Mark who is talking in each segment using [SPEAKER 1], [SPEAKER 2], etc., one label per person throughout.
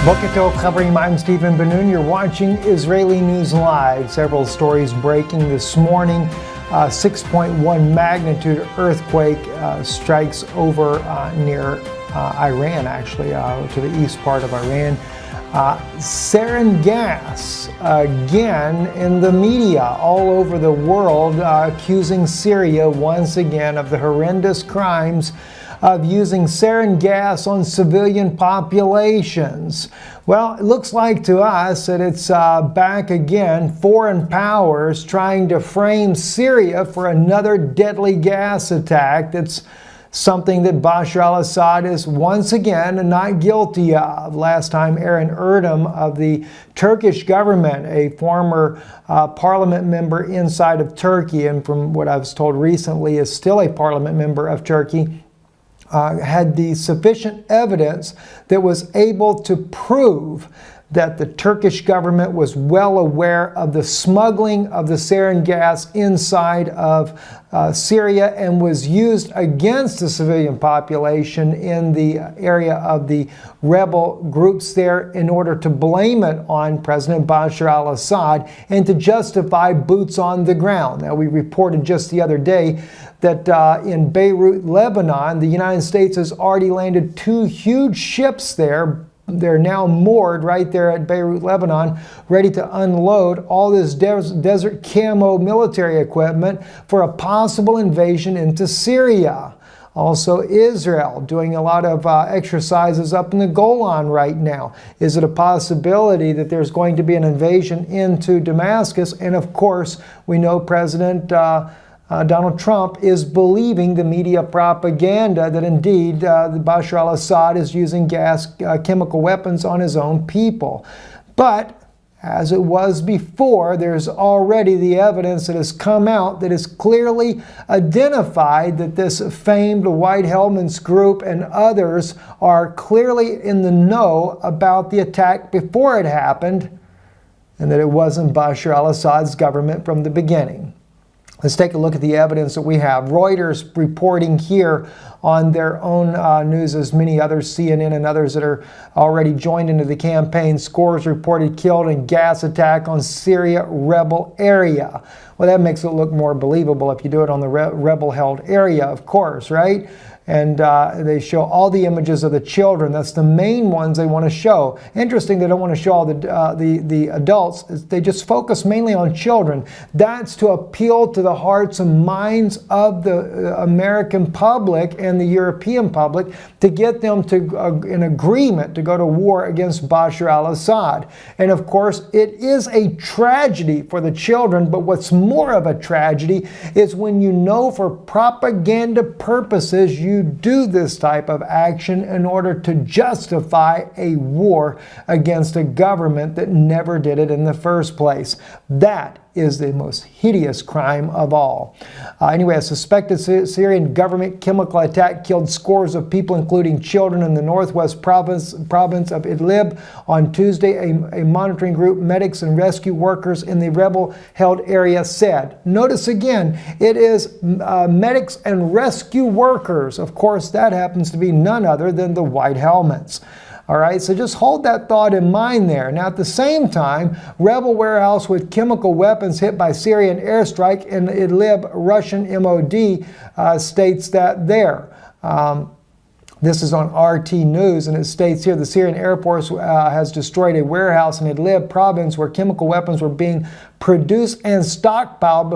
[SPEAKER 1] Boker Tov, Chavrim, I'm Stephen Ben-Nun. You're watching Israeli News Live. Several stories breaking this morning. 6.1 magnitude earthquake strikes over near Iran, actually, to the east part of Iran. Sarin gas, again in the media all over the world, accusing Syria once again of the horrendous crimes of using sarin gas on civilian populations. Well, it looks like to us that it's back again, foreign powers trying to frame Syria for another deadly gas attack. That's something that Bashar al-Assad is once again not guilty of. Last time, Eren Erdem of the Turkish government, a former parliament member inside of Turkey, and from what I was told recently is still a parliament member of Turkey, had the sufficient evidence that was able to prove that the Turkish government was well aware of the smuggling of the sarin gas inside of Syria and was used against the civilian population in the area of the rebel groups there in order to blame it on President Bashar al-Assad and to justify boots on the ground. Now, we reported just the other day that in Beirut, Lebanon, the United States has already landed 2 huge ships there. They're now moored right there at Beirut, Lebanon, ready to unload all this desert camo military equipment for a possible invasion into Syria. Also, Israel doing a lot of exercises up in the Golan right now. Is it a possibility that there's going to be an invasion into Damascus? And of course, we know President Donald Trump is believing the media propaganda that indeed Bashar al-Assad is using chemical weapons on his own people. But as it was before, there's already the evidence that has come out that has clearly identified that this famed White Helmets group and others are clearly in the know about the attack before it happened, and that it wasn't Bashar al-Assad's government from the beginning. Let's take a look at the evidence that we have. Reuters reporting here on their own news, as many others, CNN and others that are already joined into the campaign. Scores reported killed in gas attack on Syria rebel area. Well, that makes it look more believable if you do it on the rebel-held area, of course, right? And they show all the images of the children. That's the main ones they want to show. Interesting, they don't want to show all the adults. They just focus mainly on children. That's to appeal to the hearts and minds of the American public and the European public to get them to an agreement to go to war against Bashar al-Assad. And of course, it is a tragedy for the children, but what's more of a tragedy is when you know for propaganda purposes you do this type of action in order to justify a war against a government that never did it in the first place. That is the most hideous crime of all. Anyway, a suspected Syrian government chemical attack killed scores of people, including children, in the northwest province of Idlib on Tuesday. A monitoring group, medics and rescue workers in the rebel-held area said. Notice again, it is medics and rescue workers. Of course, that happens to be none other than the White Helmets. All right, so just hold that thought in mind there. Now, at the same time, rebel warehouse with chemical weapons hit by Syrian airstrike in Idlib, Russian MOD states that there. This is on RT News, and it states here the Syrian Air Force has destroyed a warehouse in Idlib province where chemical weapons were being produced and stockpiled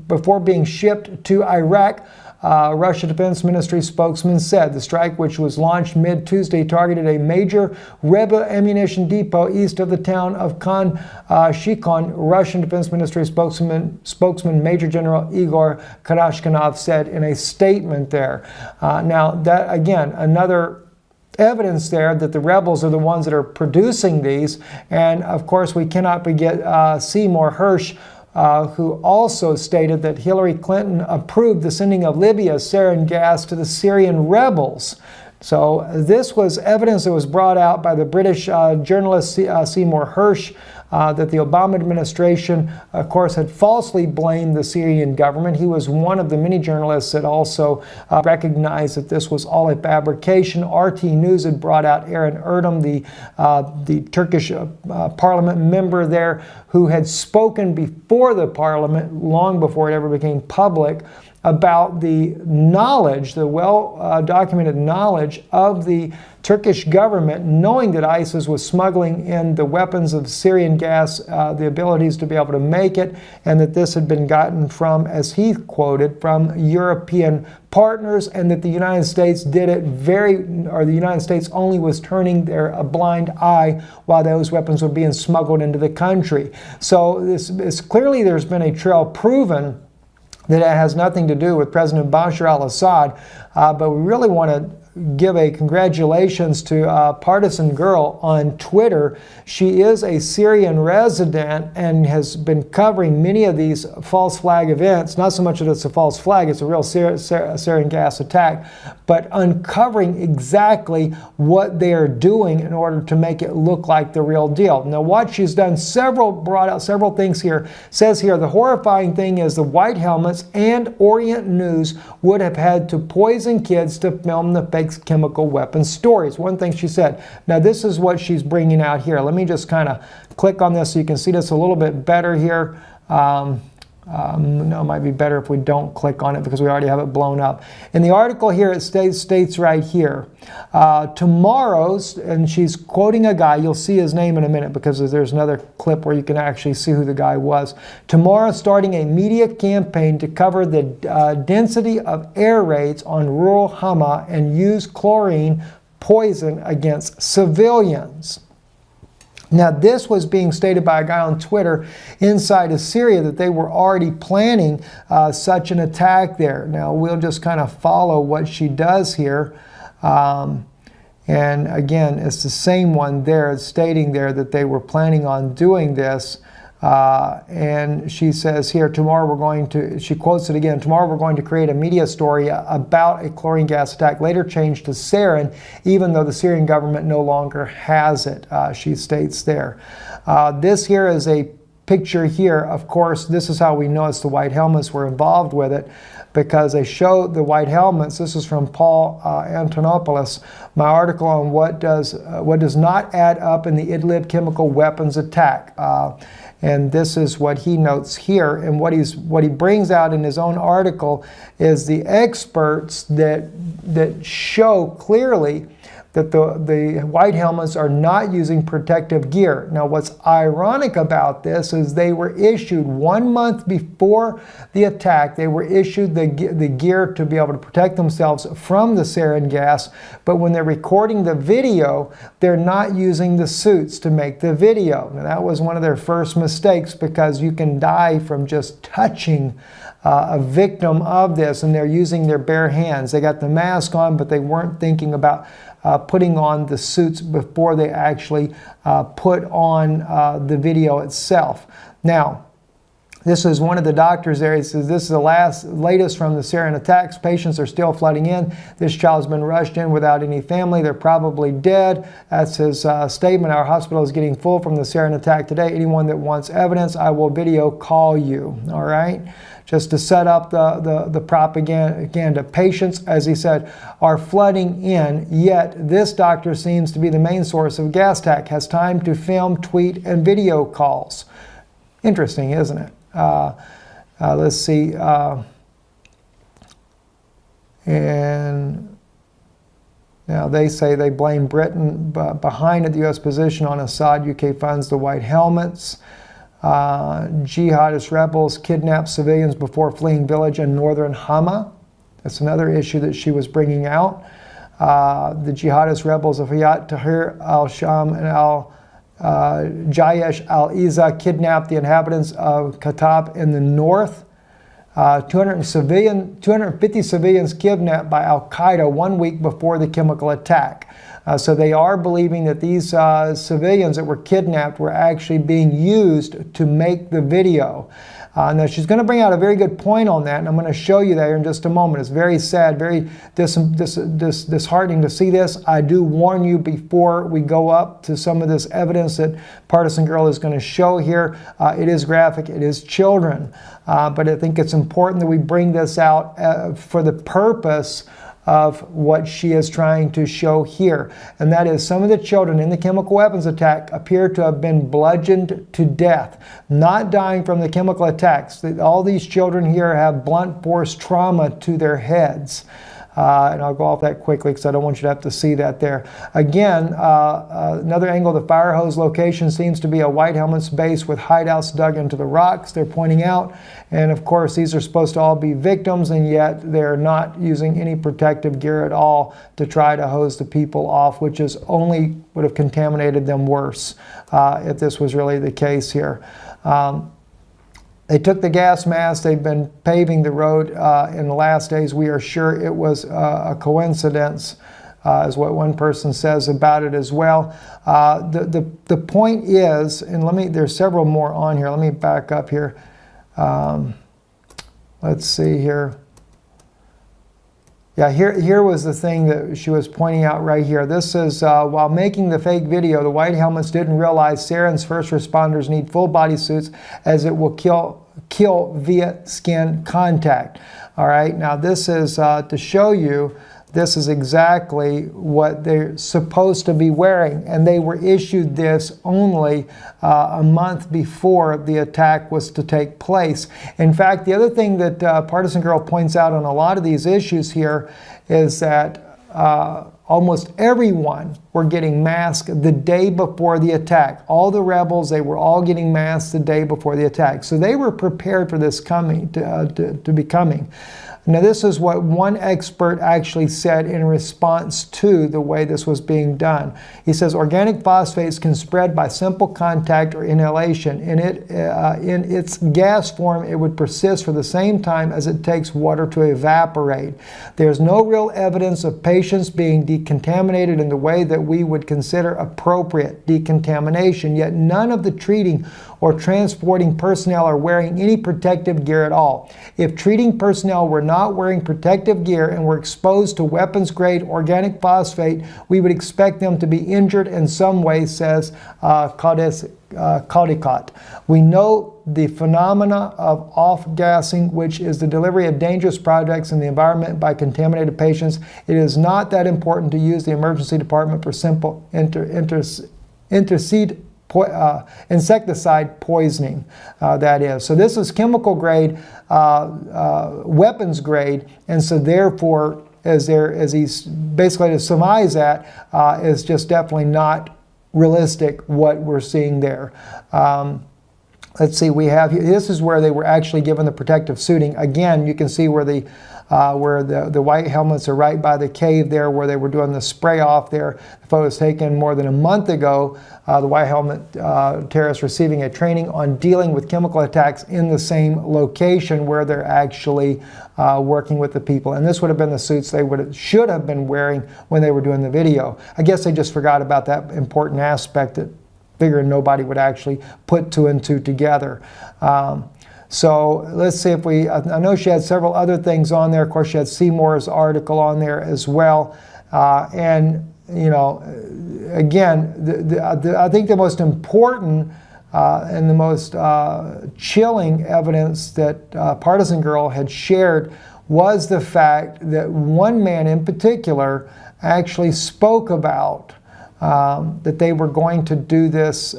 [SPEAKER 1] before being shipped to Iraq. Russia Defense Ministry spokesman said the strike, which was launched mid-Tuesday, targeted a major rebel ammunition depot east of the town of Khan Shikon. Russian Defense Ministry spokesman Major General Igor Karashkanov said in a statement there. Now, that again, another evidence there that the rebels are the ones that are producing these. And of course, we cannot forget Seymour Hersh, who also stated that Hillary Clinton approved the sending of Libya's sarin gas to the Syrian rebels. So this was evidence that was brought out by the British journalist Seymour Hersh that the Obama administration, of course, had falsely blamed the Syrian government. He was one of the many journalists that also recognized that this was all a fabrication. RT News had brought out Eren Erdem, the Turkish parliament member there, who had spoken before the parliament, long before it ever became public, about the knowledge, the well-documented knowledge of the Turkish government, knowing that ISIS was smuggling in the weapons of Syrian gas, the abilities to be able to make it, and that this had been gotten from, as he quoted, from European partners, and that the United States did it the United States only was turning a blind eye while those weapons were being smuggled into the country. So this clearly there's been a trail proven that it has nothing to do with President Bashar al-Assad, but we really want to give a congratulations to Partisan Girl on Twitter. She is a Syrian resident and has been covering many of these false flag events. Not so much that it's a false flag, it's a real sarin gas attack, but uncovering exactly what they are doing in order to make it look like the real deal. Now, what she's done, brought out several things here. Says here, the horrifying thing is the White Helmets and Orient News would have had to poison kids to film the fake chemical weapons stories. One thing she said. Now, this is what she's bringing out here. Let me just kind of click on this so you can see this a little bit better here. No, it might be better if we don't click on it because we already have it blown up. In the article here, it states right here, tomorrow's, and she's quoting a guy, you'll see his name in a minute because there's another clip where you can actually see who the guy was. Tomorrow, starting a media campaign to cover the density of air raids on rural Hama and use chlorine poison against civilians. Now, this was being stated by a guy on Twitter inside of Syria that they were already planning such an attack there. Now, we'll just kind of follow what she does here. And again, it's the same one there, stating there that they were planning on doing this. And she says here, tomorrow we're going to, she quotes it again, tomorrow we're going to create a media story about a chlorine gas attack, later changed to sarin, even though the Syrian government no longer has it, she states there. This here is a picture here. Of course, this is how we know it's the White Helmets were involved with it, because they show the White Helmets. This is from Paul Antonopoulos, my article on what does not add up in the Idlib chemical weapons attack. And this is what he notes here. And what he brings out in his own article is the experts that show clearly that the White Helmets are not using protective gear. Now, what's ironic about this is they were issued 1 month before the attack. They were issued the gear to be able to protect themselves from the sarin gas, but when they're recording the video, they're not using the suits to make the video. Now, that was one of their first mistakes, because you can die from just touching a victim of this, and they're using their bare hands. They got the mask on, but they weren't thinking about putting on the suits before they actually put on the video itself. Now, this is one of the doctors there. He says, this is the latest from the sarin attacks. Patients are still flooding in. This child's been rushed in without any family. They're probably dead. That's his statement. Our hospital is getting full from the sarin attack today. Anyone that wants evidence, I will video call you. All right? Just to set up the propaganda. Patients, as he said, are flooding in, yet this doctor seems to be the main source of gas attack, has time to film, tweet, and video calls. Interesting, isn't it? Let's see. And now they say they blame Britain behind it, the U.S. position on Assad. UK funds the White Helmets. Jihadist rebels kidnap civilians before fleeing village in northern Hama. That's another issue that she was bringing out. The jihadist rebels of Hayat Tahrir al-Sham and Jayesh al-Iza kidnapped the inhabitants of Khattab in the north. 250 civilians kidnapped by al-Qaeda 1 week before the chemical attack. So they are believing that these civilians that were kidnapped were actually being used to make the video. Now, she's going to bring out a very good point on that, and I'm going to show you that here in just a moment. It's very sad, very disheartening to see this. I do warn you before we go up to some of this evidence that Partisan Girl is going to show here. It is graphic. It is children. But I think it's important that we bring this out for the purpose of what she is trying to show here. And that is, some of the children in the chemical weapons attack appear to have been bludgeoned to death, not dying from the chemical attacks. All these children here have blunt force trauma to their heads. And I'll go off that quickly because I don't want you to have to see that there. Again, another angle of the fire hose location seems to be a White Helmets base with hideouts dug into the rocks, they're pointing out. And of course, these are supposed to all be victims, and yet they're not using any protective gear at all to try to hose the people off, which is only would have contaminated them worse if this was really the case here. They took the gas mask. They've been paving the road in the last days. We are sure it was a coincidence, is what one person says about it as well. The point is, and there's several more on here. Let me back up here. Let's see here. Yeah, here was the thing that she was pointing out right here. This is, while making the fake video, the White Helmets didn't realize Sarin's first responders need full body suits as it will kill via skin contact. All right, now this is to show you this is exactly what they're supposed to be wearing, and they were issued this only a month before the attack was to take place. In fact, the other thing that Partisan Girl points out on a lot of these issues here is that almost everyone were getting masked the day before the attack. All the rebels, they were all getting masked the day before the attack. So they were prepared for this coming to be coming. Now, this is what one expert actually said in response to the way this was being done. He says, organic phosphates can spread by simple contact or inhalation. In its gas form, it would persist for the same time as it takes water to evaporate. There's no real evidence of patients being decontaminated in the way that we would consider appropriate decontamination, yet none of the treating or transporting personnel are wearing any protective gear at all. If treating personnel were not wearing protective gear and were exposed to weapons-grade organic phosphate, we would expect them to be injured in some way, says Caldicott. We know the phenomena of off-gassing, which is the delivery of dangerous products in the environment by contaminated patients. It is not that important to use the emergency department for simple insecticide poisoning, that is. So this is chemical grade, weapons grade, and so therefore, as he's basically to surmise that, is just definitely not realistic what we're seeing there. Let's see, we have, this is where they were actually given the protective suiting. Again, you can see where the White Helmets are right by the cave there where they were doing the spray off there. The photo was taken more than a month ago. The White Helmet terrorists receiving a training on dealing with chemical attacks in the same location where they're actually working with the people. And this would have been the suits they should have been wearing when they were doing the video. I guess they just forgot about that important aspect that figuring nobody would actually put two and two together. So let's see if I know she had several other things on there. Of course, she had Seymour's article on there as well. And, you know, again, I think the most important and the most chilling evidence that Partisan Girl had shared was the fact that one man in particular actually spoke about that they were going to do this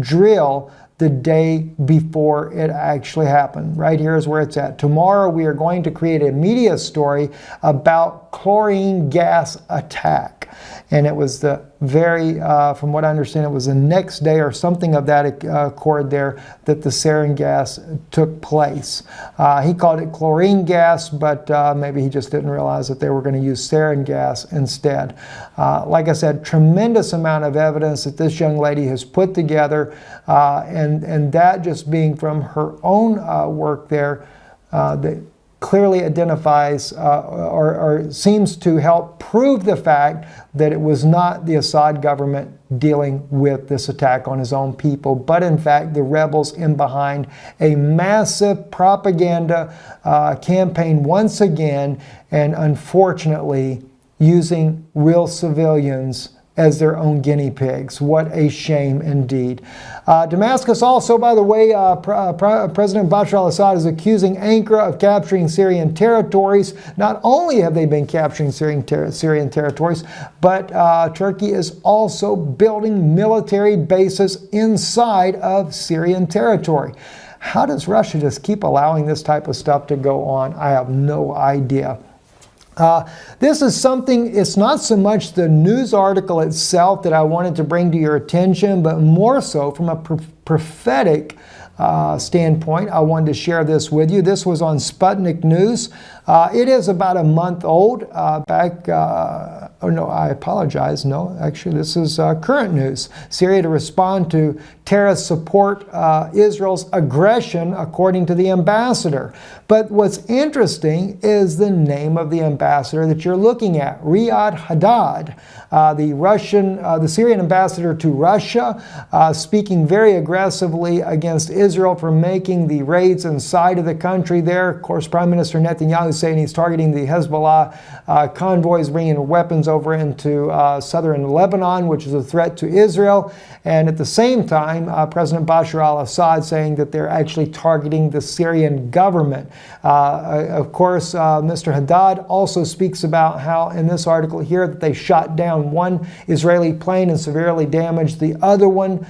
[SPEAKER 1] drill the day before it actually happened. Right here is where it's at. Tomorrow we are going to create a media story about chlorine gas attack. And it was the from what I understand, it was the next day or something of that accord there that the sarin gas took place. He called it chlorine gas, but maybe he just didn't realize that they were going to use sarin gas instead. Like I said, tremendous amount of evidence that this young lady has put together, and that just being from her own work there, clearly identifies or seems to help prove the fact that it was not the Assad government dealing with this attack on his own people, but in fact the rebels in behind a massive propaganda campaign once again, and unfortunately using real civilians as their own guinea pigs. What a shame indeed. Damascus also, by the way, President Bashar al-Assad is accusing Ankara of capturing Syrian territories. Not only have they been capturing Syrian territories, but Turkey is also building military bases inside of Syrian territory. How does Russia just keep allowing this type of stuff to go on? I have no idea. This is something, it's not so much the news article itself that I wanted to bring to your attention, but more so from a prophetic standpoint. I wanted to share this with you. This was on Sputnik News. It is about a month old. Oh no, I apologize. No, actually this is current news. Syria to respond to terrorists support Israel's aggression, according to the ambassador. But what's interesting is the name of the ambassador that you're looking at, Riyad Haddad, the Syrian ambassador to Russia, speaking very aggressively against Israel for making the raids inside of the country there. Of course, Prime Minister Netanyahu saying he's targeting the Hezbollah convoys, bringing weapons over into southern Lebanon, which is a threat to Israel. And at the same time, President Bashar al-Assad saying that they're actually targeting the Syrian government. Of course, Mr. Haddad also speaks about how, in this article here, that they shot down one Israeli plane and severely damaged the other one.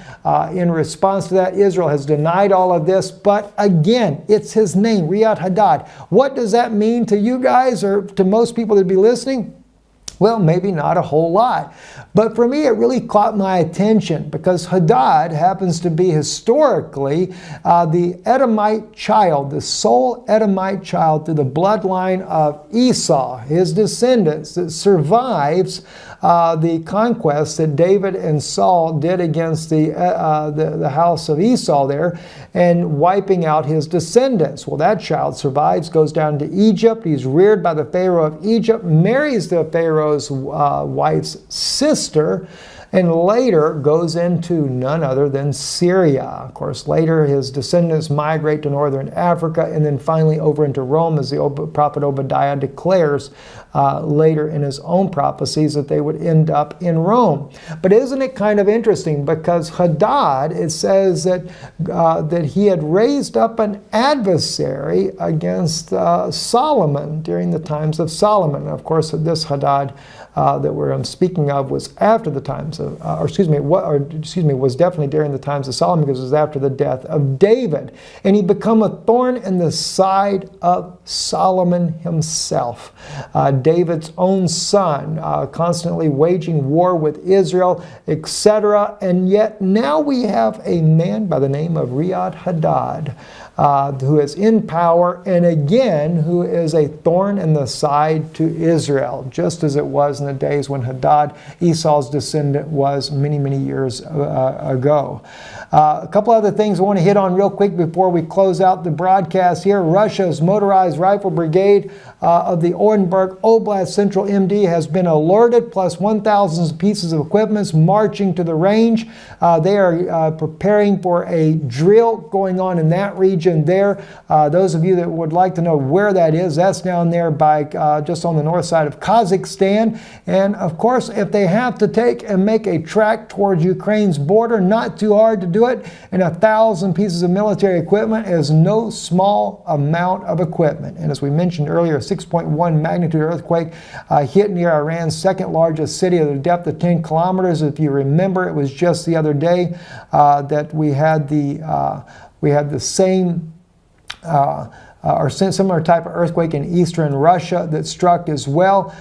[SPEAKER 1] In response to that, Israel has denied all of this. But again, it's his name, Riyad Haddad. What does that mean to you guys or to most people that be listening? Well, maybe not a whole lot. But for me, it really caught my attention because Haddad happens to be historically the Edomite child, the sole Edomite child through the bloodline of Esau, his descendants, that survives the conquest that David and Saul did against the house of Esau there, and wiping out his descendants. Well, that child survives, goes down to Egypt. He's reared by the Pharaoh of Egypt, marries the Pharaoh's wife's sister, and later goes into none other than Syria. Of course, later his descendants migrate to northern Africa and then finally over into Rome, as the prophet Obadiah declares later in his own prophecies that they would end up in Rome. But isn't it kind of interesting? Because Haddad, it says that he had raised up an adversary against Solomon during the times of Solomon. And of course, this Haddad that we're speaking of was after the times of, was definitely during the times of Solomon, because it was after the death of David. And he become a thorn in the side of Solomon himself, David's own son, constantly waging war with Israel, etc. And yet now we have a man by the name of Riyad Haddad, who is in power, and again, who is a thorn in the side to Israel, just as it was in the days when Haddad, Esau's descendant, was many, many years ago. A couple other things I want to hit on real quick before we close out the broadcast here. Russia's motorized rifle brigade of the Orenburg Oblast Central MD has been alerted, plus 1,000 pieces of equipment marching to the range. They are preparing for a drill going on in that region there. Those of you that would like to know where that is, that's down there by just on the north side of Kazakhstan. And of course, if they have to take and make a track towards Ukraine's border, not too hard to do it. And 1,000 pieces of military equipment is no small amount of equipment. And as we mentioned earlier, a 6.1 magnitude earthquake hit near Iran's second largest city at a depth of 10 kilometers. If you remember, it was just the other day that we had the same or similar type of earthquake in eastern Russia that struck as well.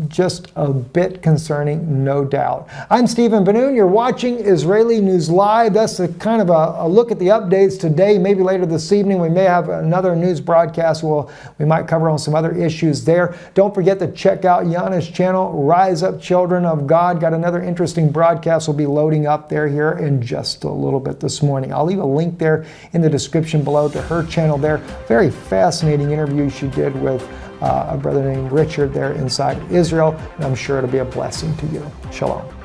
[SPEAKER 1] Just a bit concerning, no doubt. I'm Stephen Benoon. You're watching Israeli News Live. That's a kind of a look at the updates today. Maybe later this evening we may have another news broadcast. We might cover on some other issues there. Don't forget to check out Yana's channel, Rise Up Children of God. Got another interesting broadcast we'll be loading up there here in just a little bit this morning. I'll leave a link there in the description below to her channel there. Very fascinating interview she did with a brother named Richard there inside Israel, and I'm sure it'll be a blessing to you. Shalom.